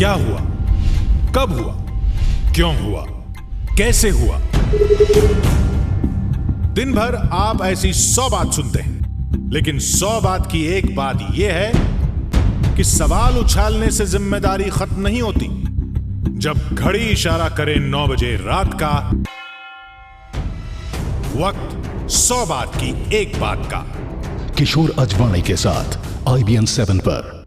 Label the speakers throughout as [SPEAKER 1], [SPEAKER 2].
[SPEAKER 1] क्या हुआ, कब हुआ, क्यों हुआ, कैसे हुआ। दिन भर आप ऐसी 100 बात सुनते हैं, लेकिन 100 बात की एक बात यह है कि सवाल उछालने से जिम्मेदारी खत्म नहीं होती। जब घड़ी इशारा करे 9 बजे रात का, वक्त 100 बात की एक बात का।
[SPEAKER 2] किशोर अजवाणी के साथ IBN 7 पर।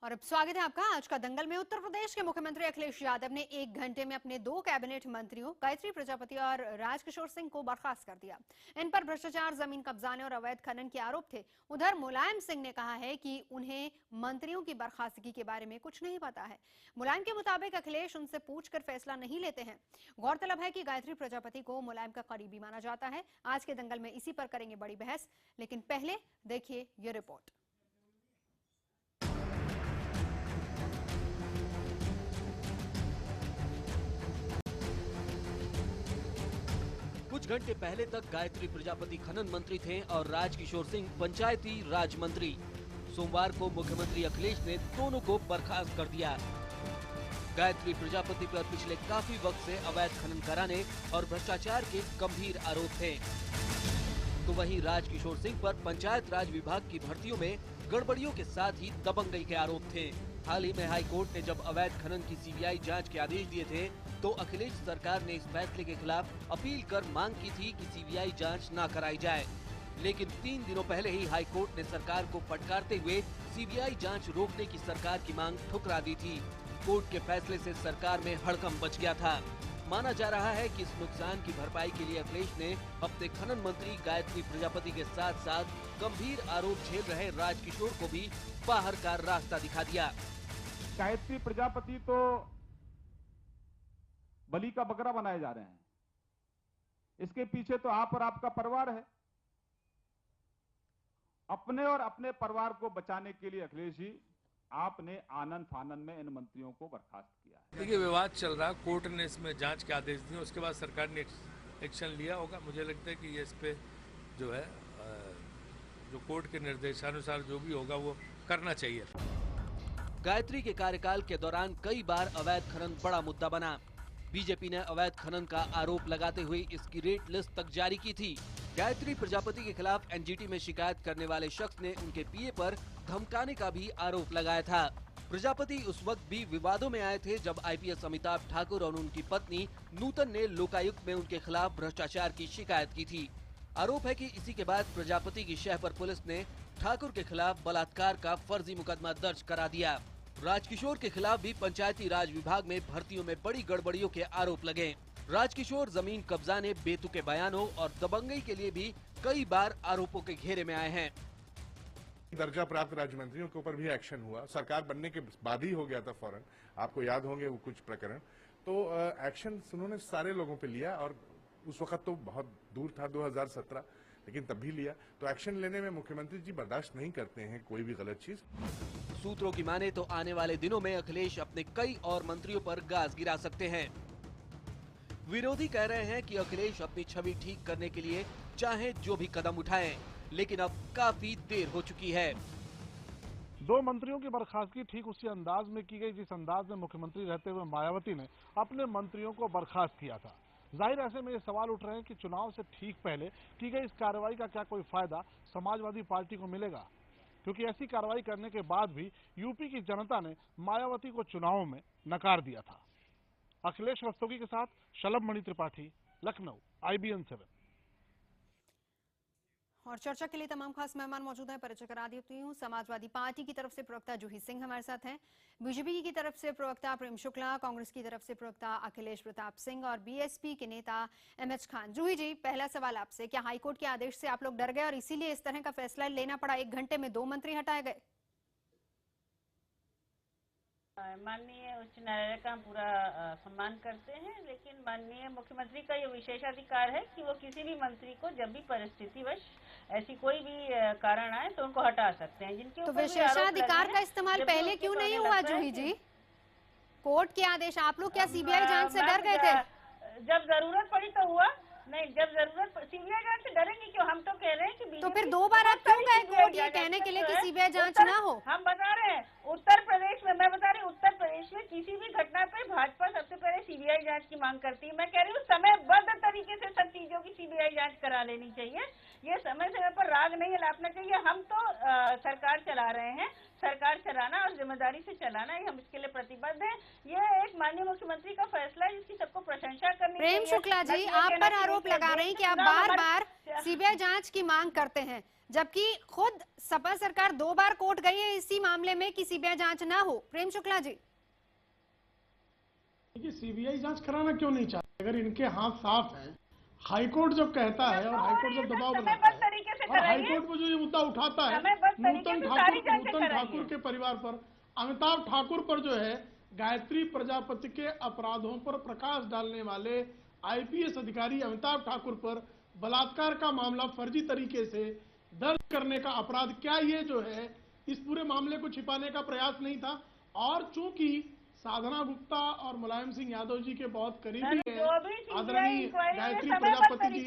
[SPEAKER 3] और अब स्वागत है आपका आज का दंगल में। उत्तर प्रदेश के मुख्यमंत्री अखिलेश यादव ने 1 घंटे में अपने 2 कैबिनेट मंत्रियों गायत्री प्रजापति और राजकिशोर सिंह को बर्खास्त कर दिया। इन पर भ्रष्टाचार, जमीन कब्जाने और अवैध खनन के आरोप थे। उधर मुलायम सिंह ने कहा है कि उन्हें मंत्रियों की बर्खास्तगी के बारे में कुछ नहीं पता है। मुलायम के मुताबिक अखिलेश उनसे पूछकर फैसला नहीं लेते हैं। गौरतलब है कि गायत्री प्रजापति को मुलायम का करीबी माना जाता है। आज के दंगल में इसी पर करेंगे बड़ी बहस, लेकिन पहले देखिए ये रिपोर्ट।
[SPEAKER 4] कुछ घंटे पहले तक गायत्री प्रजापति खनन मंत्री थे और राजकिशोर सिंह पंचायती राज मंत्री। सोमवार को मुख्यमंत्री अखिलेश ने दोनों को बर्खास्त कर दिया। गायत्री प्रजापति पर पिछले काफी वक्त से अवैध खनन कराने और भ्रष्टाचार के गंभीर आरोप थे, तो वहीं राजकिशोर सिंह पर पंचायत राज विभाग की भर्तियों में गड़बड़ियों के साथ ही दबंगई के आरोप थे। हाल ही में हाई कोर्ट ने जब अवैध खनन की CBI जांच के आदेश दिए थे, तो अखिलेश सरकार ने इस फैसले के खिलाफ अपील कर मांग की थी कि CBI जांच न कराई जाए। लेकिन 3 दिनों पहले ही हाई कोर्ट ने सरकार को फटकारते हुए CBI जांच रोकने की सरकार की मांग ठुकरा दी थी। कोर्ट के फैसले से सरकार में हड़कंप मच गया था। माना जा रहा है कि इस नुकसान की भरपाई के लिए अखिलेश ने अपने खनन मंत्री गायत्री प्रजापति के साथ साथ गंभीर आरोप झेल रहे राजकिशोर को भी बाहर का रास्ता दिखा दिया।
[SPEAKER 5] गायत्री प्रजापति तो बलि का बकरा बनाए जा रहे हैं। इसके पीछे तो आप और आपका परिवार है। अपने और अपने परिवार को बचाने के लिए अखिलेश जी, आपने आनंद फानन में इन मंत्रियों को बर्खास्त किया है।
[SPEAKER 6] देखिए, विवाद चल रहा, कोर्ट ने इसमें जांच के आदेश दिए, उसके बाद सरकार ने एक्शन लिया होगा। मुझे लगता है कि ये इस पे जो है जो कोर्ट के निर्देशानुसार जो भी होगा वो करना चाहिए।
[SPEAKER 4] गायत्री के कार्यकाल के दौरान कई बार अवैध खनन बड़ा मुद्दा बना। बीजेपी ने अवैध खनन का आरोप लगाते हुए इसकी रेट लिस्ट तक जारी की थी। गायत्री प्रजापति के खिलाफ NGT में शिकायत करने वाले शख्स ने उनके PA पर धमकाने का भी आरोप लगाया था। प्रजापति उस वक्त भी विवादों में आए थे जब IPS अमिताभ ठाकुर और उनकी पत्नी नूतन ने लोकायुक्त में उनके खिलाफ भ्रष्टाचार की शिकायत की थी। आरोप है कि इसी के बाद प्रजापति की शह पर पुलिस ने ठाकुर के खिलाफ बलात्कार का फर्जी मुकदमा दर्ज करा दिया। राजकिशोर के खिलाफ भी पंचायती राज विभाग में भर्तियों में बड़ी गड़बड़ियों के आरोप लगे। राजकिशोर जमीन कब्जाने, बेतुके बयानों और दबंगई के लिए भी कई बार आरोपों के घेरे में आए हैं।
[SPEAKER 7] दर्जा प्राप्त राज्य मंत्रियों के ऊपर भी एक्शन हुआ, सरकार बनने के बाद ही हो गया था फौरन। आपको याद होंगे वो कुछ प्रकरण, तो एक्शन उन्होंने सारे लोगों पे लिया और उस वक्त तो बहुत दूर था 2017, लेकिन तब भी लिया। तो एक्शन लेने में मुख्यमंत्री जी बर्दाश्त नहीं करते हैं कोई भी गलत चीज।
[SPEAKER 4] सूत्रों की माने तो आने वाले दिनों में अखिलेश अपने कई और मंत्रियों पर गाज गिरा सकते हैं। विरोधी कह रहे हैं कि अखिलेश अपनी छवि ठीक करने के लिए चाहे जो भी कदम उठाएं, लेकिन अब काफी देर हो चुकी है।
[SPEAKER 8] 2 मंत्रियों की बर्खास्तगी ठीक उसी अंदाज में की गई जिस अंदाज में मुख्यमंत्री रहते हुए मायावती ने अपने मंत्रियों को बर्खास्त किया था। जाहिर ऐसे में ये सवाल उठ रहे हैं कि चुनाव से ठीक पहले की गई इस कार्रवाई का क्या कोई फायदा समाजवादी पार्टी को मिलेगा, क्योंकि ऐसी कार्रवाई करने के बाद भी यूपी की जनता ने मायावती को चुनाव में नकार दिया था। अखिलेश रस्तोगी के साथ शलभ मणि त्रिपाठी, लखनऊ, IBN 7।
[SPEAKER 3] और चर्चा के लिए तमाम खास मेहमान मौजूद हैं। परिचय करा देती हूँ। समाजवादी पार्टी की तरफ से प्रवक्ता जूही सिंह हमारे साथ हैं, बीजेपी की तरफ से प्रवक्ता प्रेम शुक्ला, कांग्रेस की तरफ से प्रवक्ता अखिलेश प्रताप सिंह और BSP के नेता MH खान। जूही जी, पहला सवाल आपसे, क्या हाईकोर्ट के आदेश से आप लोग डर गए और इसीलिए इस तरह का फैसला लेना पड़ा? 1 घंटे में 2 मंत्री हटाए गए।
[SPEAKER 9] माननीय उच्च न्यायालय का हम पूरा सम्मान करते हैं, लेकिन माननीय मुख्यमंत्री का ये विशेषाधिकार है कि वो किसी भी मंत्री को जब भी परिस्थितिवश ऐसी कोई भी कारण आए तो उनको हटा सकते हैं। जिनके
[SPEAKER 3] तो विशेषाधिकार का इस्तेमाल पहले क्यों नहीं हुआ जूही जी? कोर्ट के आदेश, आप लोग क्या सीबीआई जांच से डर गए थे?
[SPEAKER 9] जब जरूरत पड़ी तो हुआ नहीं, जब जरूरत सीबीआई जांच से डरेंगे क्यों? हम तो कह रहे हैं कि
[SPEAKER 3] तो फिर 2 बार आप क्यों गए कोर्ट ये कहने के लिए कि सीबीआई जांच ना हो?
[SPEAKER 9] हम बता रहे हैं उत्तर प्रदेश में, मैं बता रही हूँ उत्तर प्रदेश में किसी भी घटना पे भाजपा सबसे पहले सीबीआई जांच की मांग करती है। मैं कह रही हूँ समयबद्ध तरीके से सब चीजों की सीबीआई जांच करा लेनी चाहिए। ये समय समय पर राग नहीं लापना चाहिए। हम तो सरकार चला रहे हैं, सरकार चलाना और जिम्मेदारी से चलाना है, हम इसके लिए प्रतिबद्ध हैं। ये एक माननीय मुख्यमंत्री का फैसला है जिसकी सबको प्रशंसा करनी चाहिए।
[SPEAKER 3] प्रेम शुक्ला जी, आप पर आरोप लगा रहे हैं कि आप बार बार सीबीआई जांच की मांग करते हैं, जबकि खुद सपा सरकार 2 बार कोर्ट गई है इसी मामले में कि सीबीआई जांच ना हो। प्रेम शुक्ला जी,
[SPEAKER 10] सीबीआई जांच कराना क्यों नहीं चाहते? अगर इनके हाथ साफ है, हाईकोर्ट जब कहता है और हाईकोर्ट जब दबाव बनाता है और हाईकोर्ट में जो ये मुद्दा उठाता है नूतन ठाकुर के परिवार पर, अमिताभ ठाकुर पर जो है गायत्री प्रजापति के अपराधों पर प्रकाश डालने वाले आईपीएस अधिकारी अमिताभ ठाकुर पर बलात्कार का मामला फर्जी तरीके से दर्ज करने का अपराध, क्या ये जो है इस पूरे मामले को छिपाने का प्रयास नहीं था? और चूंकि साधना गुप्ता और मुलायम सिंह यादव जी के बहुत करीबी है आदरणीय गायत्री प्रजापति जी,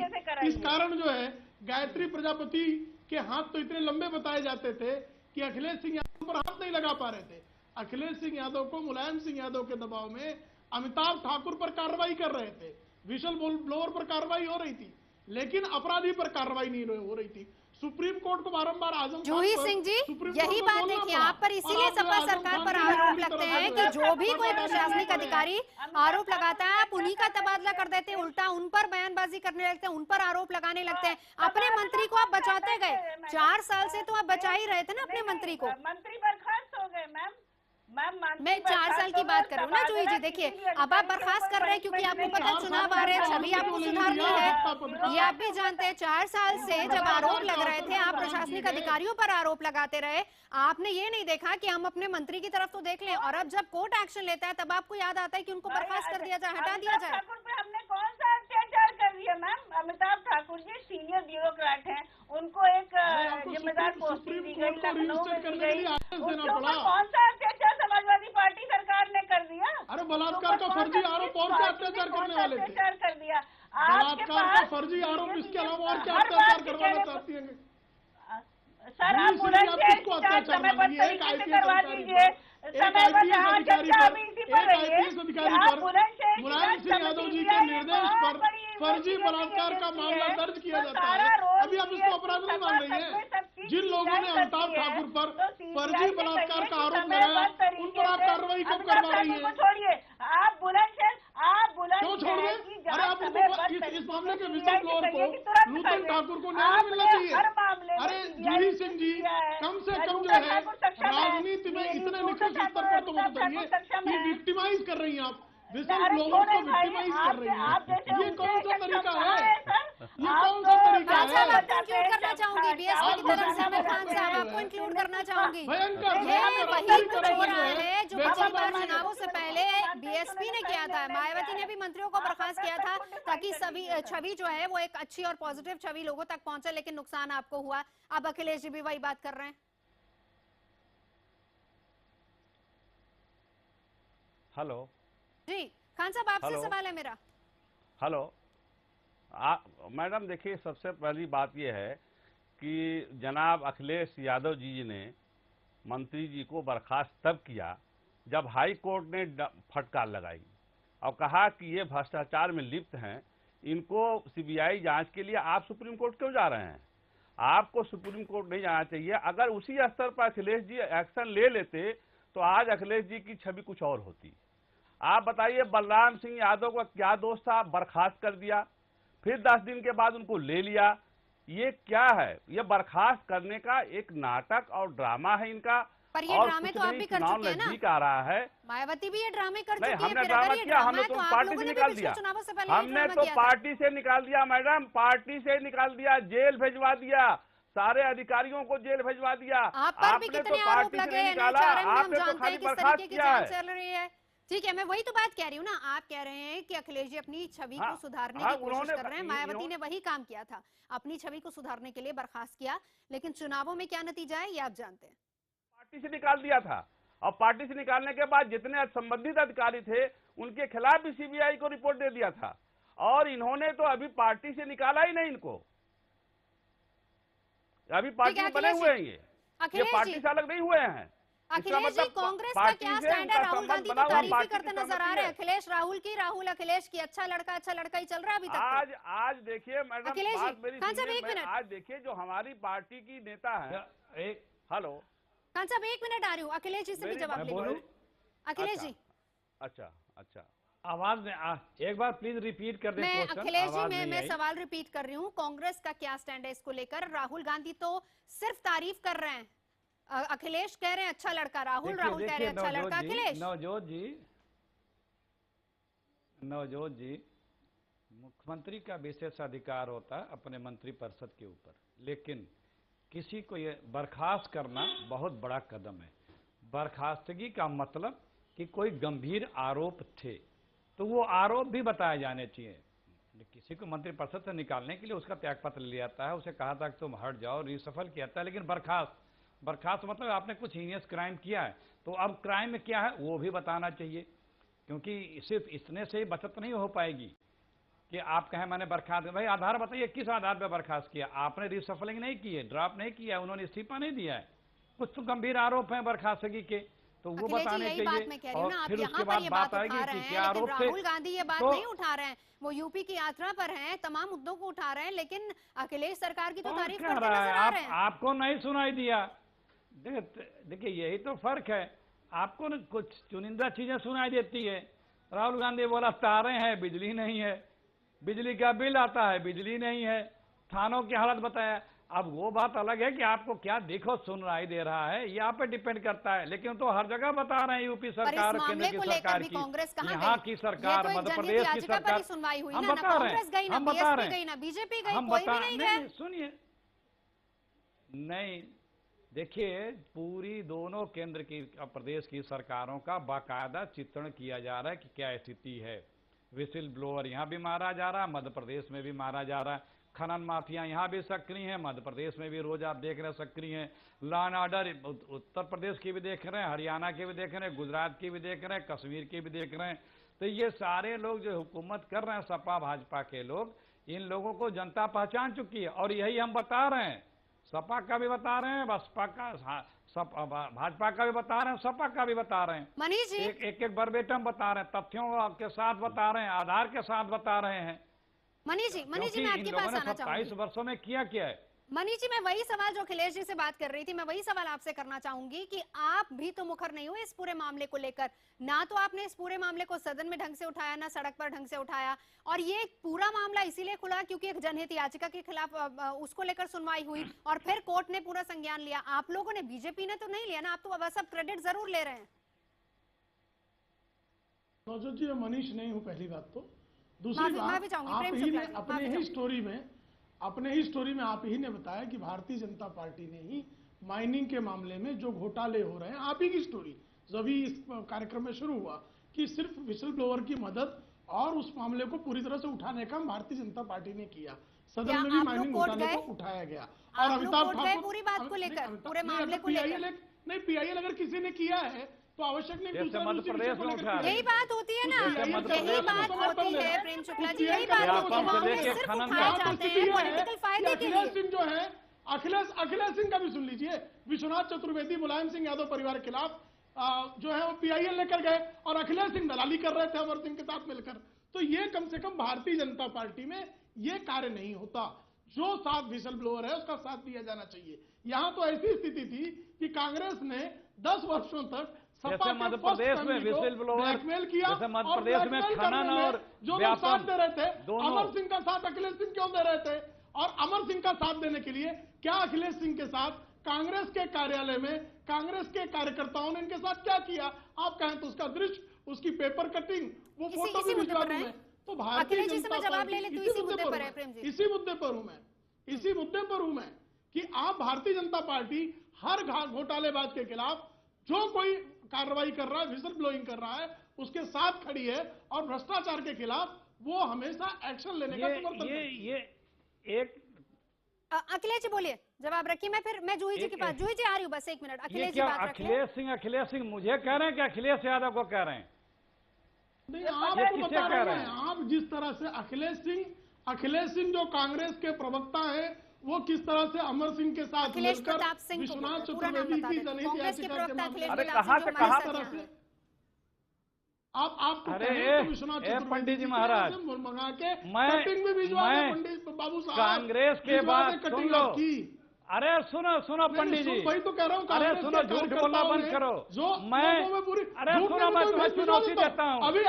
[SPEAKER 10] इस कारण जो है गायत्री प्रजापति के हाथ तो इतने लंबे बताए जाते थे कि अखिलेश सिंह यादव पर हाथ नहीं लगा पा रहे थे। अखिलेश सिंह यादव को मुलायम सिंह यादव के दबाव में अमिताभ ठाकुर पर कार्रवाई कर रहे थे, विशल ब्लोअर पर कार्रवाई हो रही थी, लेकिन अपराधी पर कार्रवाई नहीं हो रही थी। सुप्रीम कोर्ट को बारंबार आजम
[SPEAKER 3] जूही सिंह जी, यही बात देखिए, आप पर इसीलिए सपा सरकार पर आरोप लगते हैं कि जो भी कोई प्रशासनिक अधिकारी आरोप लगाता है आप उन्हीं का तबादला कर देते हैं, उल्टा उन पर बयानबाजी करने लगते हैं, उन पर आरोप लगाने लगते हैं। अपने मंत्री को आप बचाते गए, 4 साल से तो आप बचा ही रहे थे ना अपने मंत्री को।
[SPEAKER 9] मंत्री बर्खास्त हो गए मैम।
[SPEAKER 3] मैं 4 साल की बात कर रही हूँ ना जूही जी। देखिए अब आप बर्खास्त कर रहे हैं क्योंकि आपको पता है चुनाव आ रहे हैं, छवि आपको सुधारनी है, ये आप भी जानते हैं। 4 साल से जब आरोप लग रहे थे, आप प्रशासनिक अधिकारियों पर आरोप लगाते रहे, आपने ये नहीं देखा कि हम अपने मंत्री की तरफ तो देख लें, और अब जब कोर्ट एक्शन लेता है तब आपको याद आता है कि उनको बर्खास्त कर दिया जाए, हटा दिया जाए।
[SPEAKER 9] हमने कौन सा अत्याचार कर दिया ma'am? Amitabh Thakur ji senior bureaucrat हैं, उनको एक जिम्मेदार पोस्टिंग दी गई, लखनऊ में दी गई, कौन सा अत्याचार समाजवादी पार्टी सरकार ने कर दिया?
[SPEAKER 10] अरे बलात्कार का फर्जी आरोप और क्या अत्याचार करने वाले थे?
[SPEAKER 9] अत्याचार कर दिया।
[SPEAKER 10] बलात्कार का फर्जी आरोप, इसके अलावा और क्या अत्याचार करवाना चाहती है?
[SPEAKER 9] सर आप बुलंदशहर समय पर तरीके से करवा दीजिए, समय पर जहाँ चर्चा अभी इसी पर रही है, आप बुलंदशहर
[SPEAKER 10] मुलायम सिंह यादव जी के निर्देश पर फर्जी बलात्कार का मामला दर्ज किया जाता है, अभी आप इसको अपराध नहीं मान रही है? जिन लोगों ने अमिताभ ठाकुर पर फर्जी बलात्कार का आरोप लगाया उन पर आप कार्रवाई कब करवा रही है?
[SPEAKER 9] छोड़िए आप बुलंदशहर,
[SPEAKER 10] क्यों छोड़ दें? अरे आप इस मामले के विशल ब्लोअर को नूतन ठाकुर को न्याय मिलना चाहिए। अरे जूही सिंह जी, कम से कम जो है राजनीति में इतने निकृष्ट स्तर पर तो मत उतरिए कि विक्टिमाइज कर रही हैं आप, विशल ब्लोअर को विक्टिमाइज कर रही हैं। ये कौन सा तरीका है? ये कौन सा तरीका है?
[SPEAKER 3] इंक्लूड करना चाहूंगी बीएसपी की तरफ से, मैं खान साहब आपको इंक्लूड करना चाहूंगी। ये वही कुछ हो रहा है जो पिछली बार चुनावों से पहले बीएसपी ने किया था। मायावती ने भी मंत्रियों को बर्खास्त किया था ताकि सभी छवि जो है वो एक अच्छी और पॉजिटिव छवि लोगों तक पहुंचे, लेकिन नुकसान आपको हुआ। अब अखिलेश जी भी वही बात कर रहे हैं।
[SPEAKER 11] हेलो
[SPEAKER 3] जी खान साहब, आपसे सवाल है मेरा।
[SPEAKER 11] हेलो मैडम, देखिए सबसे पहली बात यह है कि जनाब अखिलेश यादव जी ने मंत्री जी को बर्खास्त तब किया जब हाई कोर्ट ने फटकार लगाई और कहा कि ये भ्रष्टाचार में लिप्त हैं, इनको सीबीआई जांच के लिए आप सुप्रीम कोर्ट क्यों जा रहे हैं? आपको सुप्रीम कोर्ट नहीं जाना चाहिए। अगर उसी स्तर पर अखिलेश जी एक्शन ले लेते तो आज अखिलेश जी की छवि कुछ और होती। आप बताइए, बलराम सिंह यादव का क्या दोष था? बर्खास्त कर दिया, फिर 10 दिन के बाद उनको ले लिया। ये क्या है? ये बर्खास्त करने का एक नाटक और ड्रामा है इनका।
[SPEAKER 3] पर ये ड्रामे तो आप भी कर चुके हैं ना?
[SPEAKER 11] नजदीक आ रहा है,
[SPEAKER 3] मायावती भी ये ड्रामे कर चुकी है।
[SPEAKER 11] हमने ड्रामा किया, हमने तो पार्टी से निकाल दिया, हमने तो पार्टी से निकाल दिया मैडम, पार्टी से निकाल दिया, जेल भिजवा दिया, सारे अधिकारियों को जेल भिजवा दिया।
[SPEAKER 3] आपने तो पार्टी से निकाला, आपने तो खाली बर्खास्त किया है। ठीक है, मैं वही तो बात कह रही हूँ ना। आप कह रहे हैं कि अखिलेश जी अपनी छवि को सुधारने की कोशिश कर रहे हैं। मायावती ने वही काम किया था, अपनी छवि को सुधारने के लिए बर्खास्त किया, लेकिन चुनावों में क्या नतीजा है ये आप जानते हैं।
[SPEAKER 11] पार्टी से निकाल दिया था, और पार्टी से निकालने के बाद जितने संबंधित अधिकारी थे उनके खिलाफ भी सीबीआई को रिपोर्ट दे दिया था, और इन्होंने तो अभी पार्टी से निकाला ही नहीं इनको, अभी पार्टी में बने हुए हैं ये पार्टी से अलग नहीं हुए हैं।
[SPEAKER 3] अखिलेश जी, कांग्रेस का क्या स्टैंड है? राहुल गांधी तो तारीफ ही करते नजर आ रहे हैं। अखिलेश राहुल की, राहुल अखिलेश की, अच्छा लड़का ही चल रहा है अभी तक।
[SPEAKER 11] आज देखिए मैडम,
[SPEAKER 3] अखिलेश जी,
[SPEAKER 11] आज देखिए जो हमारी पार्टी की नेता है, हेलो
[SPEAKER 3] खान साहब, 1 मिनट आ रही हूँ, अखिलेश जी से भी जवाब ले लो। अखिलेश जी,
[SPEAKER 11] अच्छा
[SPEAKER 12] आवाज में एक बार प्लीज रिपीट कर दें।
[SPEAKER 3] मैं अखिलेश जी, मैं सवाल रिपीट कर रही हूँ, कांग्रेस का क्या स्टैंड है इसको लेकर? राहुल गांधी तो सिर्फ तारीफ कर रहे हैं, अखिलेश कह रहे हैं अच्छा लड़का, राहुल कह रहे हैं अच्छा लड़का। अखिलेश,
[SPEAKER 12] नवजोत जी, मुख्यमंत्री का विशेष अधिकार होता है अपने मंत्रिपरिषद के ऊपर, लेकिन किसी को ये बर्खास्त करना बहुत बड़ा कदम है। बर्खास्तगी का मतलब कि कोई गंभीर आरोप थे तो वो आरोप भी बताए जाने चाहिए। किसी को मंत्रिपरिषद से निकालने के लिए उसका त्यागपत्र लिया जाता है, उसे कहा था कि तुम हट जाओ, रिसफल किया था, लेकिन बर्खास्त मतलब आपने कुछ हीनियस क्राइम किया है, तो अब क्राइम में क्या है वो भी बताना चाहिए, क्योंकि सिर्फ इतने से ही बचत नहीं हो पाएगी कि आप कहें मैंने बर्खास्त। भाई आधार बताइए, किस आधार पर बर्खास्त किया? आपने रिसफलिंग नहीं की है, ड्रॉप नहीं किया, उन्होंने इस्तीफा नहीं दिया है, कुछ तो गंभीर आरोप है बर्खास्तगी के, तो वो बताने चाहिए। और फिर उसके बाद बात आएगी कि क्या आरोप थे।
[SPEAKER 3] राहुल गांधी ये बात नहीं उठा रहे हैं, वो यूपी की यात्रा पर हैं, तमाम मुद्दों को उठा रहे हैं, लेकिन अखिलेश सरकार की तो तारीफ करते नजर आ रहे हैं।
[SPEAKER 12] आपको नहीं सुनाई दिया? देखिए यही तो फर्क है, आपको न कुछ चुनिंदा चीजें सुनाई देती है। राहुल गांधी बोला तारे हैं, बिजली नहीं है, बिजली का बिल आता है, बिजली नहीं है, थानों की हालत बताया। अब वो बात अलग है कि आपको क्या देखो सुनाई दे रहा है, ये आप पे डिपेंड करता है, लेकिन तो हर जगह बता रहे हैं यूपी सरकार, केंद्र की सरकार की, यहाँ की सरकार, मध्य प्रदेश की सरकार, हम बता रहे हैं,
[SPEAKER 3] बीजेपी
[SPEAKER 12] हम बता रहे। सुनिए, नहीं देखिए, पूरी दोनों केंद्र की प्रदेश की सरकारों का बाकायदा चित्रण किया जा रहा है कि क्या स्थिति है। विसिल ब्लोअर यहाँ भी मारा जा रहा है, मध्य प्रदेश में भी मारा जा रहा है, खनन माफिया यहाँ भी सक्रिय हैं, मध्य प्रदेश में भी रोज आप देख रहे हैं सक्रिय हैं, law and order Uttar Pradesh की भी देख रहे हैं, हरियाणा की भी देख रहे हैं, गुजरात की भी देख रहे हैं, कश्मीर की भी देख रहे हैं। तो ये सारे लोग जो हुकूमत कर रहे हैं, सपा भाजपा के लोग, इन लोगों को जनता पहचान चुकी है, और यही हम बता रहे हैं। सपा का भी बता रहे हैं, बसपा का, भाजपा का भी बता रहे हैं, सपा का भी बता रहे हैं,
[SPEAKER 3] मनीष जी
[SPEAKER 12] एक वर्बेटम बता रहे हैं, तथ्यों के साथ बता रहे हैं, आधार के साथ बता रहे हैं।
[SPEAKER 3] मनीष जी, मैं आपके पास आना चाहूंगी।
[SPEAKER 12] 27 वर्षों में किया है
[SPEAKER 3] मनीष जी, मैं वही सवाल जो अखिलेश जी से बात कर रही थी, मैं वही सवाल आपसे करना चाहूंगी कि आप भी तो मुखर नहीं हुए इस पूरे मामले को लेकर। ना तो आपने इस पूरे मामले को सदन में ढंग से उठाया, ना सड़क पर ढंग से उठाया, और ये पूरा मामला इसीलिए खुला क्योंकि एक जनहित याचिका के खिलाफ उसको लेकर सुनवाई हुई और फिर कोर्ट ने पूरा संज्ञान लिया। आप लोगों ने, बीजेपी ने तो नहीं लिया ना, आप तो बस अब क्रेडिट जरूर ले रहे हैं।
[SPEAKER 10] नवजोत जी, मैं मनीष नहीं हूँ, पहली बात तो। दूसरी बात, आप ही ने अपने ही स्टोरी में आप ही ने बताया कि भारतीय जनता पार्टी ने ही माइनिंग के मामले में जो घोटाले हो रहे हैं, आप ही की स्टोरी जब भी इस कार्यक्रम में शुरू हुआ कि सिर्फ विसल ब्लोअर की मदद और उस मामले को पूरी तरह से उठाने का भारतीय जनता पार्टी ने किया। सदन में भी माइनिंग घोटाले को उठाया गया, और अमिताभ ठाकुर
[SPEAKER 3] पूरी बात को लेकर, पूरे मामले को लेकर
[SPEAKER 10] नहीं, पीआईएल अगर किसी ने किया है तो आवश्यक नहीं,
[SPEAKER 3] यही बात होती है ना, यही बात होती है प्रेम शुक्ला जी, यही बात होती है, मामले सिर्फ उठाए जाते हैं पॉलिटिकल फायदे के लिए।
[SPEAKER 10] अखिलेश सिंह जो है, अखिलेश सिंह का भी सुन लीजिए, विश्वनाथ चतुर्वेदी मुलायम सिंह यादव परिवार के खिलाफ जो है वो पीआईएल लेकर गए, और अखिलेश सिंह दलाली कर रहे थे अमर सिंह के साथ मिलकर। तो ये कम से कम भारतीय जनता पार्टी में ये कार्य नहीं होता। जो साथ विसल ब्लोअर है उसका साथ दिया जाना चाहिए। यहाँ तो ऐसी स्थिति थी कि कांग्रेस ने 10 वर्षों तक
[SPEAKER 12] जैसे मध्य प्रदेश में विसिल ब्लोअर,
[SPEAKER 10] ब्लैकमेल किया,
[SPEAKER 12] जैसे मध्य प्रदेश में खनन और
[SPEAKER 10] जो लोग साथ दे रहे थे, अमर सिंह का साथ अखिलेश सिंह क्यों दे रहे थे? और अमर सिंह का साथ देने के लिए क्या अखिलेश सिंह के साथ कांग्रेस के कार्यालय में कांग्रेस के कार्यकर्ताओं ने इनके साथ क्या किया? आप कहें तो उसका दृश्य, उसकी पेपर कटिंग, वो फोटो भी भिजवा दूं मैं। तो भारतीय जनता पार्टी इसी मुद्दे पर हूं मैं कि आप भारतीय जनता पार्टी हर घोटालेबाज के खिलाफ जो कोई कार्रवाई कर रहा है, विसल ब्लोइंग कर रहा है, उसके साथ खड़ी है, और भ्रष्टाचार के खिलाफ वो हमेशा एक्शन लेने का समर्थन
[SPEAKER 12] ये
[SPEAKER 3] अखिलेश जी बोलिए, जवाब रखिए। मैं जूही जी के पास, जूही जी आ रही हूँ, बस 1 मिनट। अखिलेश जी बात रखिए।
[SPEAKER 12] अखिलेश सिंह मुझे कह रहे हैं कि अखिलेश यादव को कह रहे हैं?
[SPEAKER 10] नहीं, आप तो बता रहे हैं। आप जिस तरह से अखिलेश सिंह जो कांग्रेस के प्रवक्ता है, वो किस तरह से अमर सिंह के साथ मिलकर विश्वनाथ चतुर्वेदी की जनहित याचिका के मामले में
[SPEAKER 12] कहा
[SPEAKER 10] तरह से आपको विश्वनाथ
[SPEAKER 12] पंडित जी महाराज
[SPEAKER 10] मंगा के
[SPEAKER 12] मैं
[SPEAKER 10] पंडित बाबू साहब
[SPEAKER 12] कांग्रेस के बाद सुन लो। अरे सुनो पंडित जी,
[SPEAKER 10] वही तो कह रहा हूँ।
[SPEAKER 12] अरे सुनो, झूठ बोलना बंद करो। अरे सुनो, मैं तुम्हें चुनौती देता हूँ।
[SPEAKER 10] अभी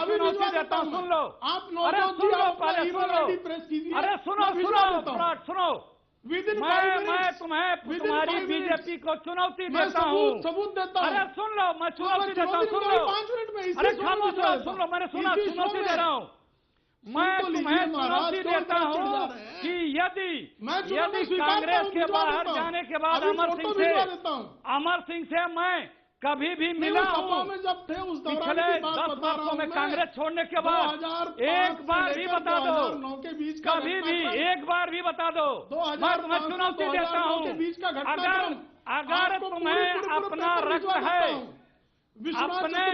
[SPEAKER 12] चुनौती देता हूँ, सुन लो।
[SPEAKER 10] आप
[SPEAKER 12] अरे सुन लो, पहले सुन लो। अरे सुनो, मैं तुम्हारी बीजेपी को चुनौती देता हूँ।
[SPEAKER 10] सबूत देता हूँ।
[SPEAKER 12] अरे सुन लो, मैं चुनौती देता हूँ, सुन लो।
[SPEAKER 10] 5 मिनट में
[SPEAKER 12] अरे खामोश रहो, सुन लो, मैंने सुना, चुनौती दे रहा हूँ। मैं तुम्हें चुनौती देता हूँ कि यदि कांग्रेस के बाहर जाने के बाद अमर सिंह से मैं कभी भी मिला हूँ पिछले 10 वर्षों में, कांग्रेस छोड़ने के बाद एक बार भी बता दो, कभी भी एक बार भी बता दो। मैं तुम्हें चुनौती देता हूँ, अगर तुम्हें अपना रक्त है, अपने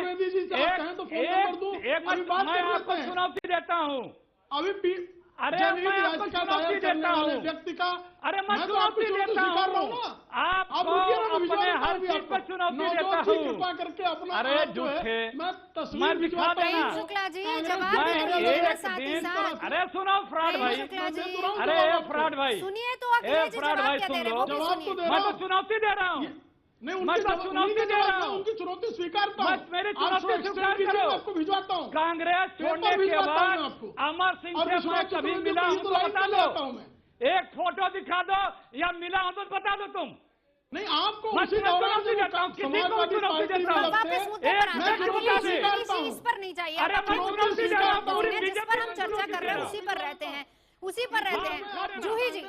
[SPEAKER 12] मैं आपको चुनौती देता हूँ।
[SPEAKER 10] अभी
[SPEAKER 12] अरे मैं आपको चुनौती देता हूँ,
[SPEAKER 10] व्यक्ति का।
[SPEAKER 12] अरे मैं चुनौती देता हूँ आपको, अपने हर चीज पर चुनौती देता हूँ।
[SPEAKER 10] कृपा करके अपना
[SPEAKER 12] अरे झूठे, मैं दिखा देना। अरे सुनो फ्रॉड भाई, अरे फ्रॉड भाई,
[SPEAKER 3] सुनिए तो
[SPEAKER 12] फ्रॉड भाई सुन लो, मैं तो चुनौती दे रहा हूँ। मैं तो चुनौती दे रहा हूँ,
[SPEAKER 10] उनकी चुनौती स्वीकारता हूँ।
[SPEAKER 12] मेरी चुनौती स्वीकार करो।
[SPEAKER 10] आपको भिजवाता हूँ।
[SPEAKER 12] कांग्रेस छोड़ने के बाद अमर सिंह से मैं कभी मिला हूँ तो बता दो, एक फोटो दिखा दो, या मिला हूँ तो बता दो तुम।
[SPEAKER 10] नहीं, आपको
[SPEAKER 12] मैं चुनौती देता हूँ, किसी को चुनौती देता हूँ।
[SPEAKER 3] इस पर नहीं चाहिए।
[SPEAKER 12] अरे मैं चुनौती दे रहा हूँ, पूरी
[SPEAKER 3] जिस पर हम चर्चा कर रहे हैं उसी पर रहते हैं। जूही जी,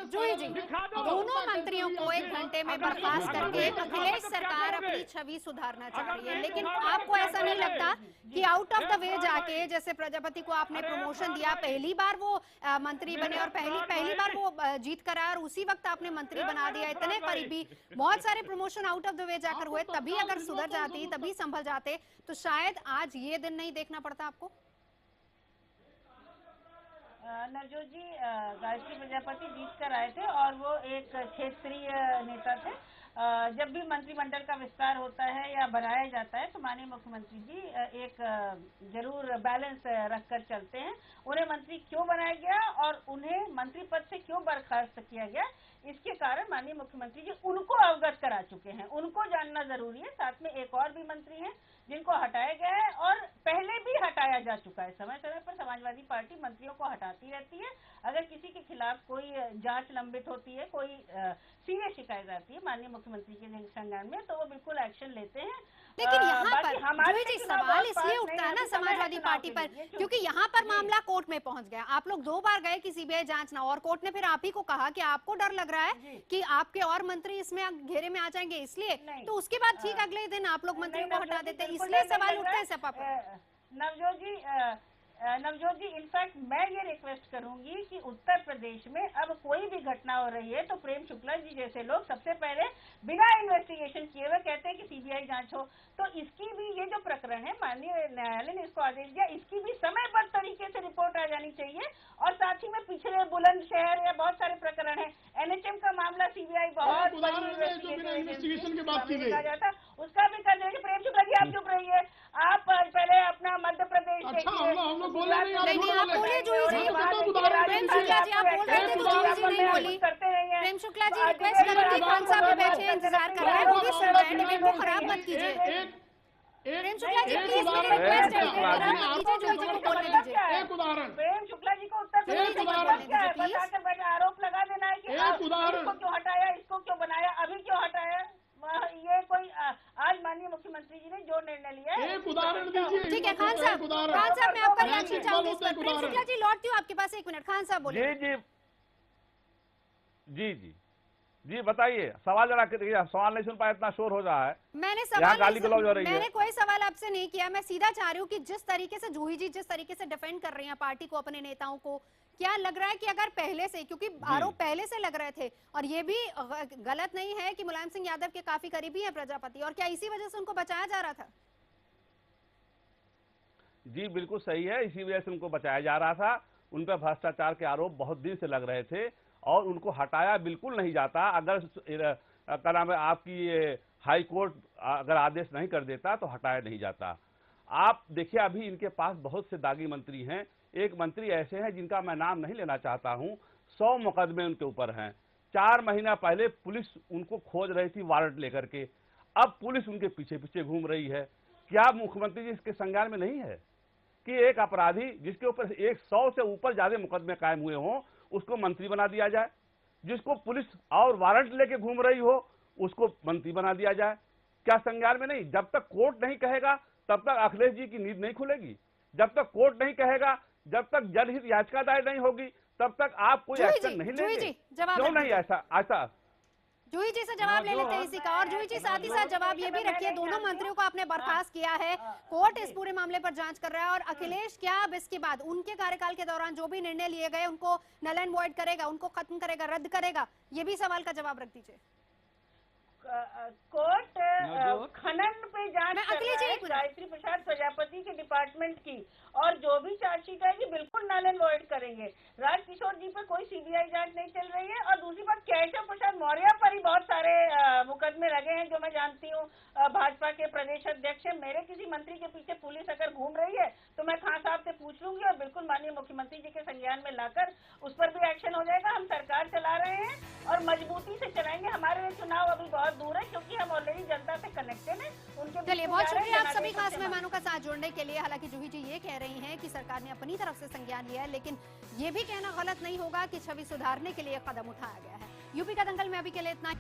[SPEAKER 3] दोनों मंत्रियों को 1 घंटे में बर्खास्त करके अखिलेश सरकार अपनी छवि सुधारना चाह रही है, लेकिन आपको ऐसा नहीं लगता कि आउट ऑफ द वे जाके, जैसे प्रजापति को आपने प्रमोशन दिया, पहली बार वो मंत्री बने और पहली बार वो जीत कर आए और उसी वक्त आपने मंत्री बना दिया, इतने करीबी, बहुत सारे promotion out of the way जाकर हुए, तभी अगर सुधर जाती, तभी संभल जाते, तो शायद आज ये दिन नहीं देखना पड़ता आपको।
[SPEAKER 9] नवजोत जी, गायत्री प्रजापति जीत कर आए थे और वो एक क्षेत्रीय नेता थे। जब भी मंत्रिमंडल का विस्तार होता है या बनाया जाता है तो माननीय मुख्यमंत्री जी एक जरूर बैलेंस रखकर चलते हैं। उन्हें मंत्री क्यों बनाया गया और उन्हें मंत्री पद से क्यों बर्खास्त किया गया, इसके कारण माननीय मुख्यमंत्री जी उनको अवगत करा चुके हैं, उनको जानना जरूरी है। साथ में एक और भी मंत्री हैं जिनको हटाया गया है और पहले भी हटाया जा चुका है। समय समय पर समाजवादी पार्टी मंत्रियों को हटाती रहती है। अगर किसी के खिलाफ कोई जांच लंबित होती है, कोई सीरियस शिकायत आती है माननीय मुख्यमंत्री के संज्ञान में, तो वो बिल्कुल एक्शन लेते हैं।
[SPEAKER 3] लेकिन यहाँ पर सवाल इसलिए उठता है ना समाजवादी पार्टी पर, क्योंकि यहाँ पर मामला कोर्ट में पहुंच गया। आप लोग 2 बार गए कि सीबीआई जांच ना, और कोर्ट ने फिर आप ही को कहा कि आपको डर लग रहा है कि आपके और मंत्री इसमें घेरे में आ जाएंगे, इसलिए तो उसके बाद ठीक अगले दिन आप लोग मंत्रियों को हटा देते, इसलिए सवाल उठता है सपा पर।
[SPEAKER 9] नवजोत जी, इनफैक्ट मैं ये रिक्वेस्ट करूंगी कि उत्तर प्रदेश में अब कोई भी घटना हो रही है तो प्रेम शुक्ला जी जैसे लोग सबसे पहले बिना इन्वेस्टिगेशन किए हुए कहते हैं कि सीबीआई जांच हो, तो इसकी भी ये जो प्रकरण है माननीय न्यायालय ने इसको आदेश दिया, इसकी भी समयबद्ध तरीके से रिपोर्ट आ जानी चाहिए। और साथ ही में पिछले बुलंदशहर या बहुत सारे प्रकरण है, NHM का मामला सीबीआई बहुत
[SPEAKER 10] इन्वेस्टिगेशन की बात की गई
[SPEAKER 9] जाता, उसका भी कर देंगे। प्रेम शुक्ला जी आप चुप रहिए, आप पहले अपना मध्य प्रदेश
[SPEAKER 3] प्रेम शुक्ला जी रिक्वेस्ट करेंगे, खान साहब भी बैठे हैं, इंतजार कर रहे हैं, वो भी सुन रहे हैं, डिबेट को खराब मत कीजिए। प्रेम शुक्ला जी प्लीज मेरी रिक्वेस्ट है, खराब मत कीजिए, जो को बोलने दीजिए।
[SPEAKER 10] एक उदाहरण,
[SPEAKER 9] प्रेम शुक्ला जी को उत्तर प्रदेश आरोप लगा देना है कि इसको क्यों हटाया, इसको क्यों बनाया, अभी क्यों हटाया, ये कोई आज माननीय मुख्यमंत्री जी ने जो निर्णय लिया है।
[SPEAKER 10] एक उदाहरण दीजिए।
[SPEAKER 3] ठीक है खान साहब, मैं आपका रिएक्शन चाहूंगी इस पर। प्रेम शुक्ला जी लौटती हूँ आपके पास, 1 मिनट। खान साहब बोलिए।
[SPEAKER 11] जी जी बताइए, सवाल जरा सवाल नहीं सुन पाया, इतना शोर हो रहा है।
[SPEAKER 3] मैंने सवाल
[SPEAKER 11] गाली गलौज हो रही है।
[SPEAKER 3] मैंने कोई सवाल आपसे नहीं किया, मैं सीधा चाह रही हूँ कि जिस तरीके से जूही जी जिस तरीके से डिफेंड कर रही हैं पार्टी को, अपने नेताओं को, क्या लग रहा है कि अगर पहले से, क्योंकि आरोप पहले से लग रहे थे और ये भी गलत नहीं है कि मुलायम सिंह यादव के काफी करीबी हैं प्रजापति, और क्या इसी वजह से उनको बचाया जा रहा था?
[SPEAKER 11] जी बिल्कुल सही है, इसी वजह से उनको बचाया जा रहा था। उन पर भ्रष्टाचार के आरोप बहुत दिन से लग रहे थे और उनको हटाया बिल्कुल नहीं जाता। अगर क्या नाम है आपकी हाई कोर्ट अगर आदेश नहीं कर देता तो हटाया नहीं जाता। आप देखिए अभी इनके पास बहुत से दागी मंत्री हैं। एक मंत्री ऐसे हैं जिनका मैं नाम नहीं लेना चाहता हूं, 100 मुकदमे उनके ऊपर हैं। 4 महीना पहले पुलिस उनको खोज रही थी वारंट लेकर के, अब पुलिस उनके पीछे पीछे घूम रही है। क्या मुख्यमंत्री जी इसके संज्ञान में नहीं है कि एक अपराधी जिसके ऊपर 100 से ऊपर ज्यादा मुकदमे कायम हुए हों उसको मंत्री बना दिया जाए, जिसको पुलिस और वारंट लेके घूम रही हो उसको मंत्री बना दिया जाए? क्या संज्ञान में नहीं? जब तक कोर्ट नहीं कहेगा तब तक अखिलेश जी की नींद नहीं खुलेगी। जब तक कोर्ट नहीं कहेगा, जब तक जनहित याचिका दायर नहीं होगी, तब तक आप कोई एक्शन नहीं लेंगे। क्यों नहीं ऐसा?
[SPEAKER 3] जूही जी से जवाब ले लेते हैं इसी का। और जूही जी साथ ही साथ जवाब ये भी रखिए, दोनों मंत्रियों को आपने बर्खास्त किया है, कोर्ट इस पूरे मामले पर जांच कर रहा है, और अखिलेश क्या अब इसके बाद उनके कार्यकाल के दौरान जो भी निर्णय लिए गए उनको नल एंड वॉइड करेगा, उनको खत्म करेगा, रद्द करेगा? ये भी सवाल का जवाब रख दीजिए।
[SPEAKER 9] कोर्ट खनन पे जांच कर रहा है गायत्री प्रसाद प्रजापति के डिपार्टमेंट की, और जो भी चार्जशीट आएगी बिल्कुल नल एंड वॉइड करेंगे। राजकिशोर जी पर कोई सीबीआई जांच नहीं चल रही है, और दूसरी बात केशव प्रसाद मौर्य पर ही बहुत सारे मुकदमे लगे हैं जो मैं जानती हूँ, भाजपा के प्रदेश अध्यक्ष है। मेरे किसी मंत्री के पीछे पुलिस अगर घूम रही है तो मैं खान साहब से पूछ लूंगी और बिल्कुल माननीय मुख्यमंत्री जी के संज्ञान में लाकर उस पर भी एक्शन हो जाएगा। हम सरकार चला रहे हैं और मजबूती से चलाएंगे। हमारे लिए चुनाव अभी बहुत दूर है क्योंकि हम ऑलरेडी जनता से कनेक्टेड हैं। उनके
[SPEAKER 3] चलिए, बहुत शुक्रिया आप सभी खास मेहमानों का साथ जोड़ने के लिए। हालांकि जूही जी ये कह रही हैं कि सरकार ने अपनी तरफ से संज्ञान लिया है, लेकिन ये भी कहना गलत नहीं होगा कि छवि सुधारने के लिए कदम उठाया गया है। यूपी का दंगल में अभी के लिए इतना।